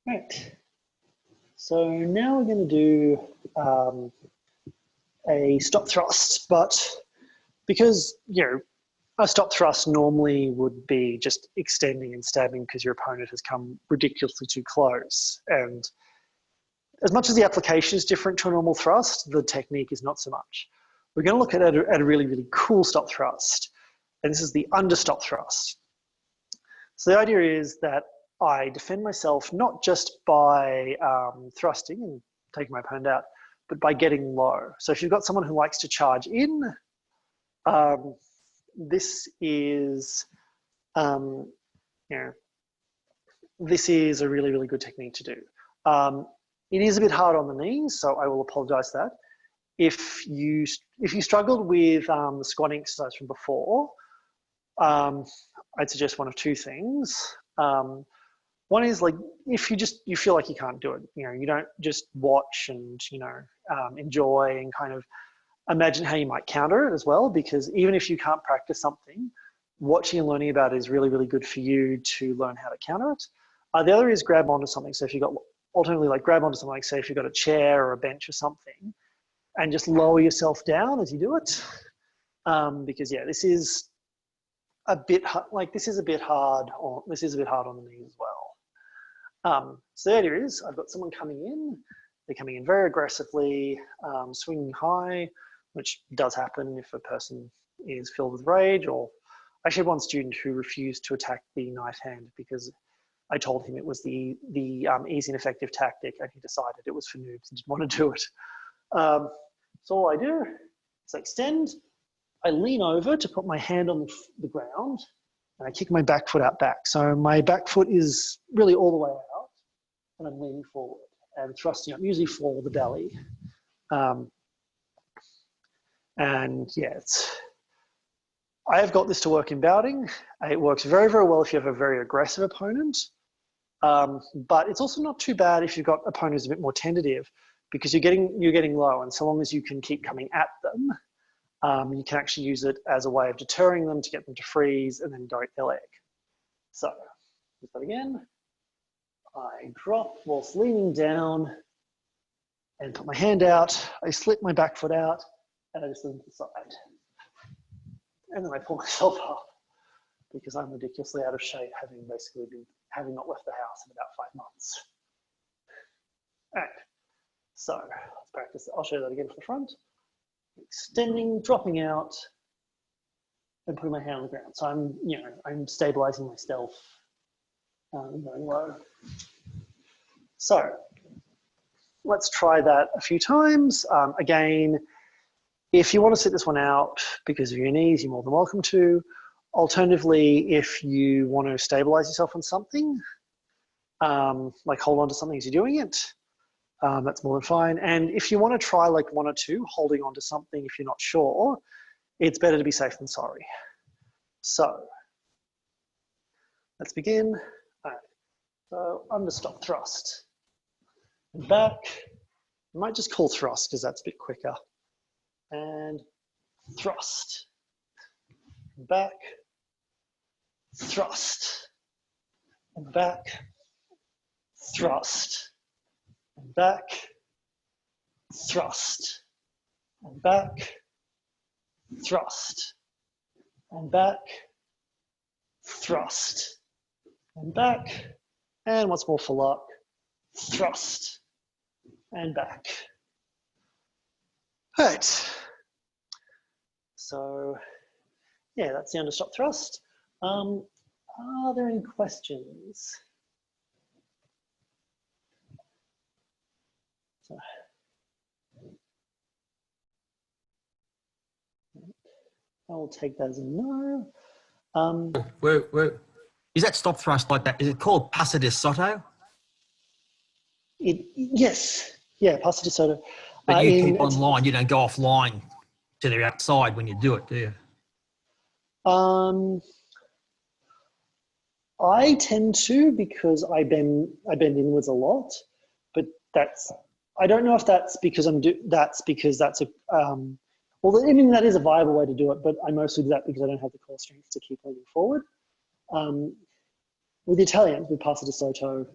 Right. So now we're going to do a stop thrust, but because, a stop thrust normally would be just extending and stabbing because your opponent has come ridiculously too close. And as much as the application is different to a normal thrust, the technique is not so much. We're going to look at a really, really cool stop thrust, and this is the understop thrust. So the idea is that I defend myself not just by thrusting and taking my opponent out, but by getting low. So if you've got someone who likes to charge in, this is, this is a really, really good technique to do. It is a bit hard on the knees, so I will apologise for that. If you struggled with the squatting exercise from before, I'd suggest one of two things. One is like if you feel like you can't do it, you don't just watch and enjoy and kind of imagine how you might counter it as well, because even if you can't practice something, watching and learning about it is really, really good for you to learn how to counter it. The other is grab onto something. So if you've got, alternatively, like grab onto something, like say if you've got a chair or a bench or something, and just lower yourself down as you do it. Because yeah, this is a bit hard on the knees as well. So the idea is I've got someone coming in, they're coming in very aggressively, swinging high, which does happen if a person is filled with rage. Or I actually had one student who refused to attack the knife hand because I told him it was the easy and effective tactic, and he decided it was for noobs and didn't want to do it. So all I do is I extend, I lean over to put my hand on the ground, and I kick my back foot out back. So my back foot is really all the way out, and I'm leaning forward and thrusting up, usually for the belly. And yeah, I have got this to work in bouting. It works very, very well if you have a very aggressive opponent. But it's also not too bad if you've got opponents a bit more tentative, because you're getting low, and so long as you can keep coming at them, you can actually use it as a way of deterring them to get them to freeze and then direct their leg. So, do that again. I drop whilst leaning down and put my hand out. I slip my back foot out and I just lean to the side. And then I pull myself up because I'm ridiculously out of shape, having not left the house in about 5 months. All right, so let's practice. I'll show you that again from the front. Extending, dropping out, and putting my hand on the ground. So I'm stabilizing myself, going low. So let's try that a few times. Again, if you want to sit this one out because of your knees, you're more than welcome to. Alternatively, if you want to stabilize yourself on something, like hold on to something as you're doing it, that's more than fine. And if you want to try like one or two, holding on to something if you're not sure, it's better to be safe than sorry. So let's begin. All right. So understop thrust. And back. I might just call thrust because that's a bit quicker. And thrust. And back. Thrust. And back. Thrust. And back. Thrust. And back. Thrust. And back. Thrust. And back. And once more for luck. Thrust. And back. All right. So, yeah, that's the understop thrust. Are there any questions? So, I'll take that as a no. Is that stop thrust like that? Is it called passo di sotto? Yes. Yeah, passo di sotto. But you keep on line. You don't go off line to the outside when you do it, do you? I tend to, because I bend inwards a lot, but I don't know if that's because that's a well, I mean, that is a viable way to do it, but I mostly do that because I don't have the core strength to keep leaning forward. With the Italians, with passo di sotto,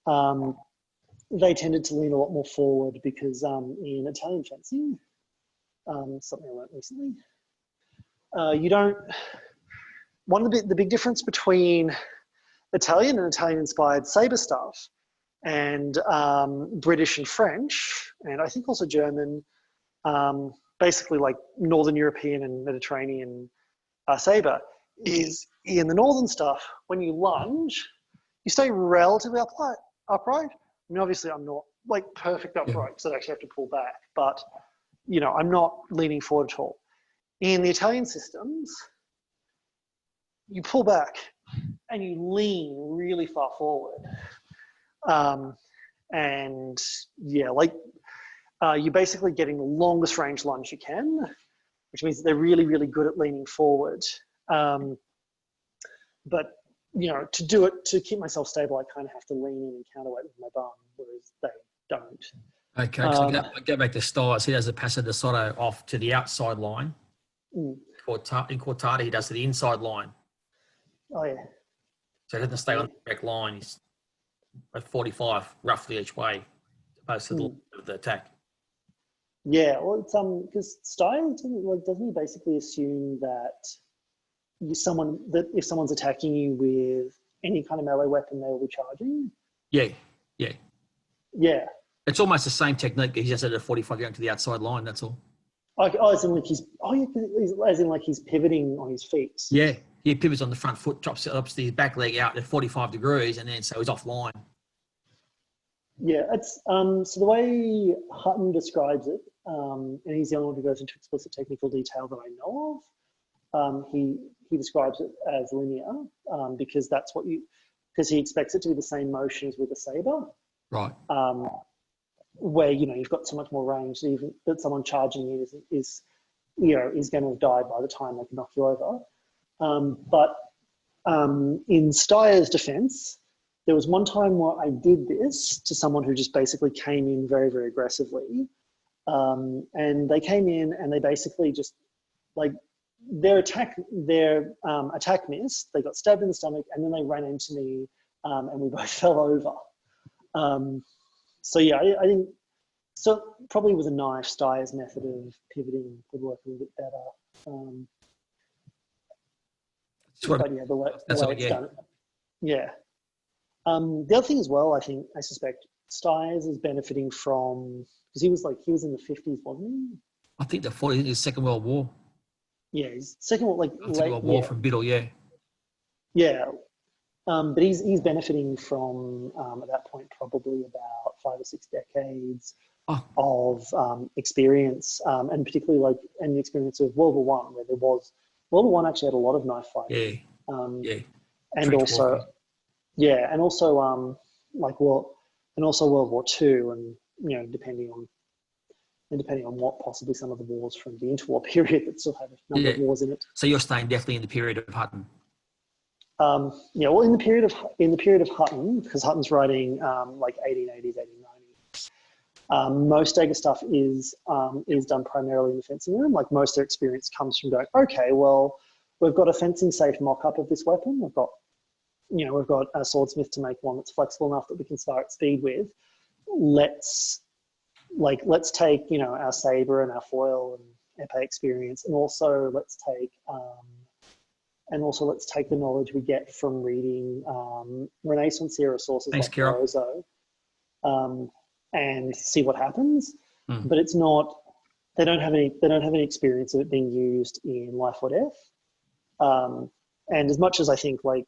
they tended to lean a lot more forward because in Italian fencing, something I learned recently, you don't. One of the big difference between Italian and Italian-inspired saber stuff and British and French, and I think also German, basically like Northern European and Mediterranean saber, is in the northern stuff, when you lunge, you stay relatively upright. I mean, obviously I'm not like perfect upright, so I actually have to pull back, but you know, I'm not leaning forward at all. In the Italian systems, you pull back and you lean really far forward. And yeah, like you're basically getting the longest range lunge you can, which means they're really, really good at leaning forward. But you know, to do it, to keep myself stable, I kind of have to lean in and counterweight with my bum, whereas they don't. Okay, so go back to Styles. He does the Passo de Sotto off to the outside line. In Cortata, he does to the inside line. Oh, yeah. So he doesn't stay on the direct line. He's at 45 roughly each way, opposed to the attack. Yeah, well, it's because Styles, like, doesn't he basically assume that if someone's attacking you with any kind of melee weapon, they will be charging? Yeah. It's almost the same technique. He's just at a 45 going to the outside line. That's all. As in like he's pivoting on his feet. Yeah, he pivots on the front foot, drops the back leg out at 45 degrees, and then so he's offline. Yeah, it's so the way Hutton describes it, and he's the only one who goes into explicit technical detail that I know of. He describes it as linear because he expects it to be the same motion as with a saber. Right. Where you've got so much more range even that someone charging you is going to have died by the time they can knock you over. But in Steyer's defense, there was one time where I did this to someone who just basically came in very, very aggressively. And they came in and they basically just like their attack missed. They got stabbed in the stomach and then they ran into me and we both fell over. So yeah, I think so. Probably with a knife, Steyer's method of pivoting would work a little bit better. The way it's done. Yeah. The other thing as well, I suspect Steyer's is benefiting from because he was in the 50s, wasn't he? I think his Second World War. Yeah, his Second World War from Biddle, yeah. Yeah. But he's benefiting from at that point probably about 5 or 6 decades of experience, and particularly the experience of World War One, where World War One actually had a lot of knife fighting. And also World War Two, and depending on what possibly some of the wars from the interwar period that still have a number of wars in it. So you're staying definitely in the period of Hutton. Well, in the period of Hutton, because Hutton's writing 1880s, 1890s, most Dagger stuff is done primarily in the fencing room. Like most of their experience comes from going, okay, well, we've got a fencing safe mock-up of this weapon. We've got a swordsmith to make one that's flexible enough that we can start at speed with. Let's take our saber and our foil and epee experience, and also let's take the knowledge we get from reading Renaissance era sources like Barroso, and see what happens. But it's not. They don't have any experience of it being used in Life or Death. And as much as I think that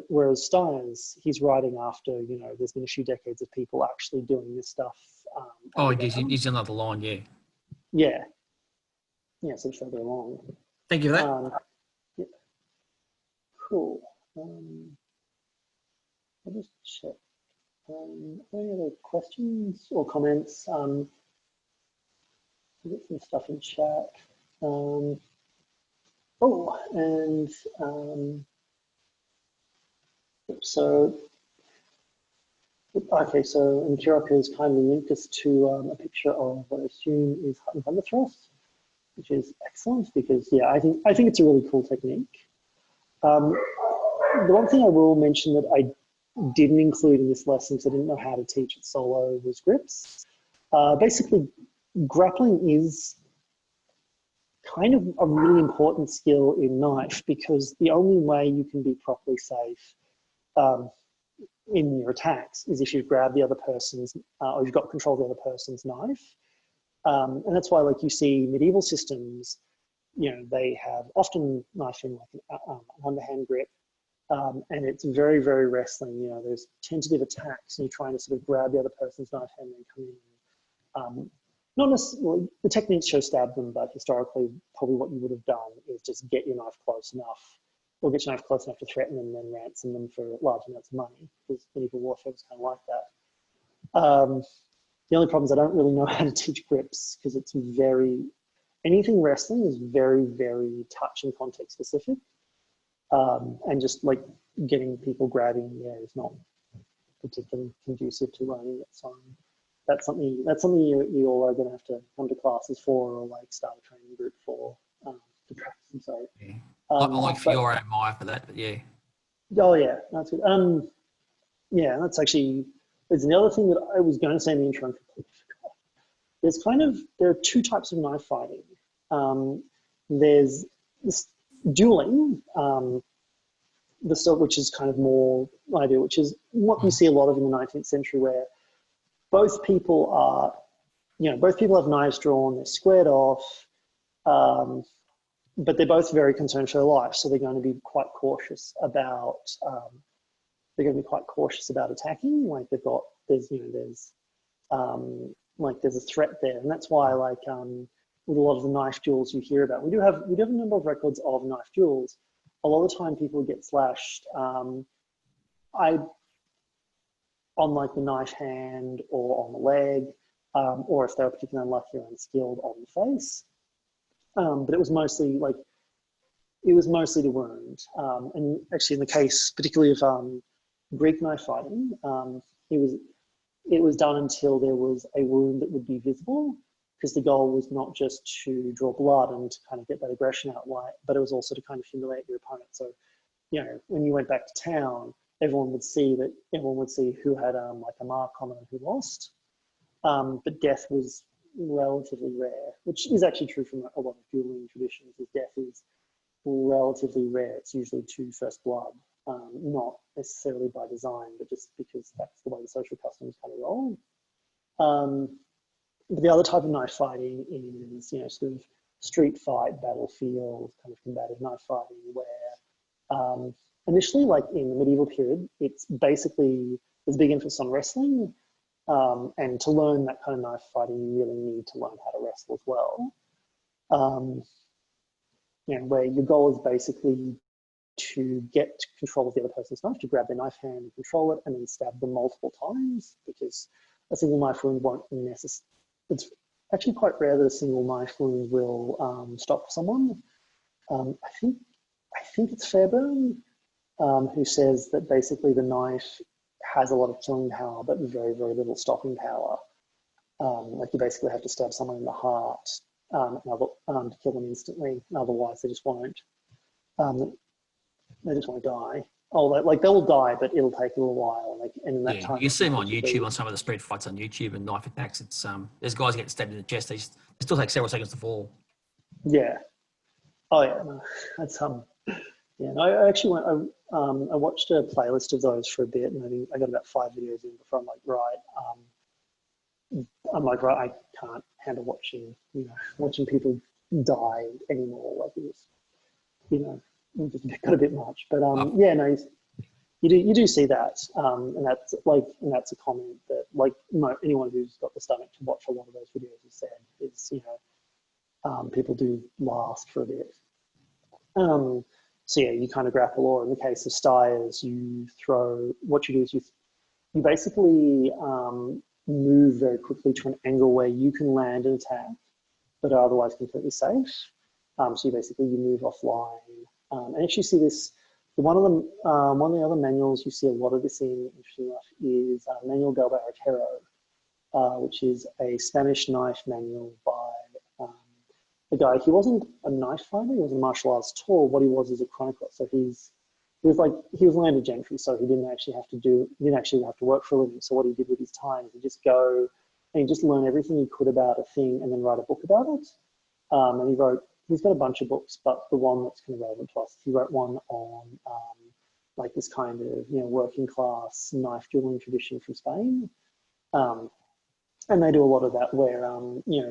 whereas Steyer's, he's writing after there's been a few decades of people actually doing this stuff. He's another line, yeah. So further along. Thank you for that. Yeah. Cool. I'll just check. Any other questions or comments? We'll get some stuff in chat. So Nkirok has kindly linked us to a picture of what I assume is Hutton Thunder Thrust, which is excellent because I think it's a really cool technique. The one thing I will mention that didn't include in this lesson because I didn't know how to teach it solo was grips. Basically, grappling is kind of a really important skill in knife because the only way you can be properly safe in your attacks is if you grab the other person's, or you've got control of the other person's knife. And that's why, like, you see medieval systems, you know, they have often knife in like an underhand grip, and it's very, very wrestling. You know, there's tentative attacks, and you're trying to sort of grab the other person's knife hand and come in. Not necessarily, the techniques show stab them, but historically, probably what you would have done is just get your knife close enough, or get your knife close enough to threaten them and then ransom them for large amounts of money, because medieval warfare was kind of like that. The only problem is I don't really know how to teach grips because it's anything wrestling is very, very touch and context specific. And just like getting people grabbing in the air is not particularly conducive to learning it. So that's something you all are going to have to come to classes for, or like start a training group for, to practice. I'm sorry. Yeah. I like for your own mind for that, but yeah. Oh yeah, that's good. Yeah, that's actually, it's the other thing that I was going to say in the intro and completely forgot. There are two types of knife fighting. There's this dueling, the sort which is kind of more ideal, which is what you see a lot of in the 19th century, where both people have knives drawn, they're squared off, but they're both very concerned for their life, so they're going to be quite cautious about attacking. Like there's a threat there, and that's why with a lot of the knife duels you hear about, we do have a number of records of knife duels. A lot of the time people get slashed on like the knife hand or on the leg, or if they were particularly unlucky or unskilled, on the face. But it was mostly the wound. And actually in the case particularly of Greek knife fighting, it was done until there was a wound that would be visible, because the goal was not just to draw blood and to kind of get that aggression out, but it was also to kind of humiliate your opponent. So, you know, when you went back to town, everyone would see who had like a mark on it and who lost. But death was relatively rare, which is actually true from a lot of dueling traditions. Is death is relatively rare. It's usually to first blood, not necessarily by design, but just because that's the way the social customs kind of roll. But the other type of knife fighting is, you know, sort of street fight, battlefield, kind of combative knife fighting, where initially, like in the medieval period, there's a big emphasis on wrestling. And to learn that kind of knife fighting, you really need to learn how to wrestle as well. You know, where your goal is basically to get control of the other person's knife, to grab their knife hand and control it, and then stab them multiple times, because a single knife wound won't necessarily. It's actually quite rare that a single knife wound will stop someone. I think it's Fairbairn who says that basically the knife has a lot of killing power, but very, very little stopping power. Like you basically have to stab someone in the heart to kill them instantly. Otherwise, they just won't. They just won't die. Oh, like they will die, but it'll take a little while. And in that time, you see them on YouTube, on some of the street fights on YouTube and knife attacks. It's there's guys getting stabbed in the chest. They still take several seconds to fall. Yeah. Oh yeah. No, that's Yeah. No, I actually went. I watched a playlist of those for a bit, and I got about 5 videos in before I'm like, right. I can't handle watching people die anymore. Like it's, it just got a bit much. But yeah, no, you do see that, and that's a comment that anyone who's got the stomach to watch a lot of those videos has said is people do last for a bit. So yeah, you kind of grapple, or in the case of Styres, what you do is you basically move very quickly to an angle where you can land an attack, but are otherwise completely safe. So you move offline. And if you see this, one of the other manuals you see a lot of this in, interesting enough, is Manual del Barretero, which is a Spanish knife manual by a guy. He wasn't a knife fighter, he wasn't a martial arts at all. What he was is a chronicler. So he's he was landed gentry, so he didn't actually have to work for a living. So what he did with his time, he'd just go and he'd just learn everything he could about a thing and then write a book about it. And he's got a bunch of books, but the one that's kind of relevant to us, he wrote one on like this kind of, working class knife dueling tradition from Spain. And they do a lot of that where,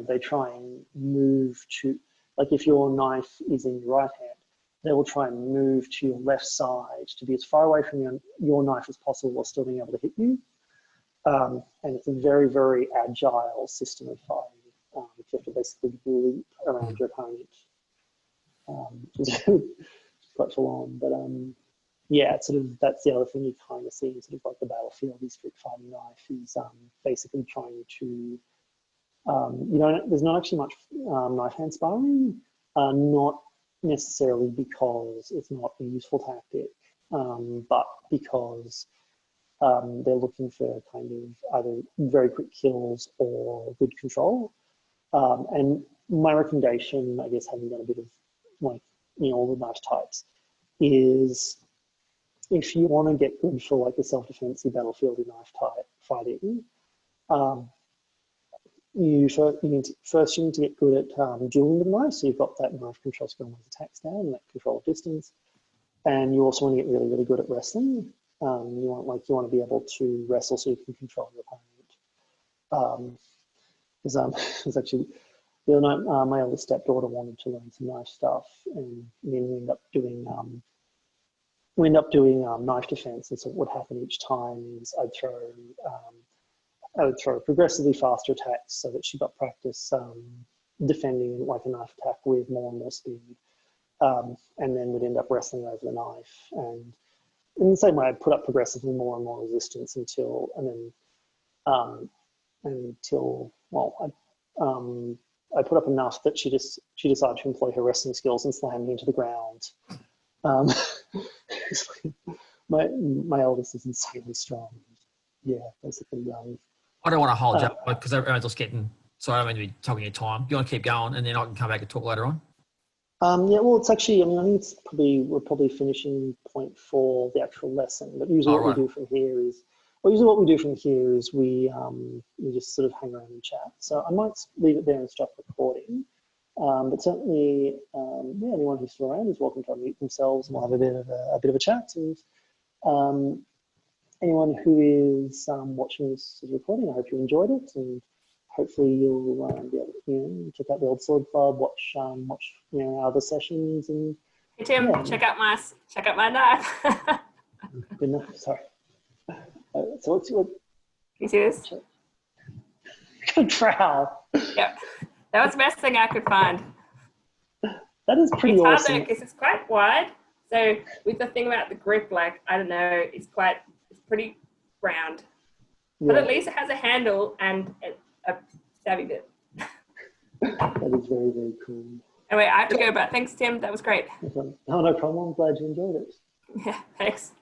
they try and move to, like if your knife is in your right hand, they will try and move to your left side to be as far away from your knife as possible while still being able to hit you. And it's a very, very agile system of fighting. You have to basically leap around your opponent, which is quite full on. But yeah, it's that's the other thing you kind of see in sort of like the battlefield. Is street fighting knife is basically trying to, there's not actually much knife hand sparring, not necessarily because it's not a useful tactic, but because they're looking for kind of either very quick kills or good control. And my recommendation, I guess, having done a bit of all the knife types, is if you want to get good for like the self-defensive battlefield knife type fighting, you need to get good at dueling with the knife. So you've got that knife control skill when it attacks down and that control of distance. And you also want to get really, really good at wrestling. You want to be able to wrestle so you can control your opponent. There's actually the other night, my eldest stepdaughter wanted to learn some knife stuff, and then we end up doing knife defense. And so what would happen each time is I would throw progressively faster attacks so that she got practice defending like a knife attack with more and more speed, and then we'd end up wrestling over the knife. And in the same way, I'd put up progressively more and more resistance until I put up enough that she decided to employ her wrestling skills and slam me into the ground. My eldest is insanely strong. Yeah, basically. I don't want to hold you up because everyone's just getting. Sorry, I don't mean to be taking your time. You want to keep going, and then I can come back and talk later on. Yeah, well, it's actually. I think we're probably finishing point 4, the actual lesson. But usually, what we do from here is we just sort of hang around and chat. So I might leave it there and stop recording. But certainly, anyone who's still around is welcome to unmute themselves, and we'll have a bit of a chat. And anyone who is watching this recording, I hope you enjoyed it, and hopefully you'll be able to check out the Old Sword Club, watch our other sessions, and hey Tim, check out my knife. Good enough. Sorry. So what's your? Can you see this? Good trowel. Yep, that was the best thing I could find. That is pretty awesome. Because it's quite wide. So with the thing about the grip, I don't know, it's pretty round. Yeah. But at least it has a handle and a stabby bit. That is very, very cool. Anyway, I have to go, but thanks, Tim. That was great. Oh, no problem. I'm glad you enjoyed it. Yeah, thanks.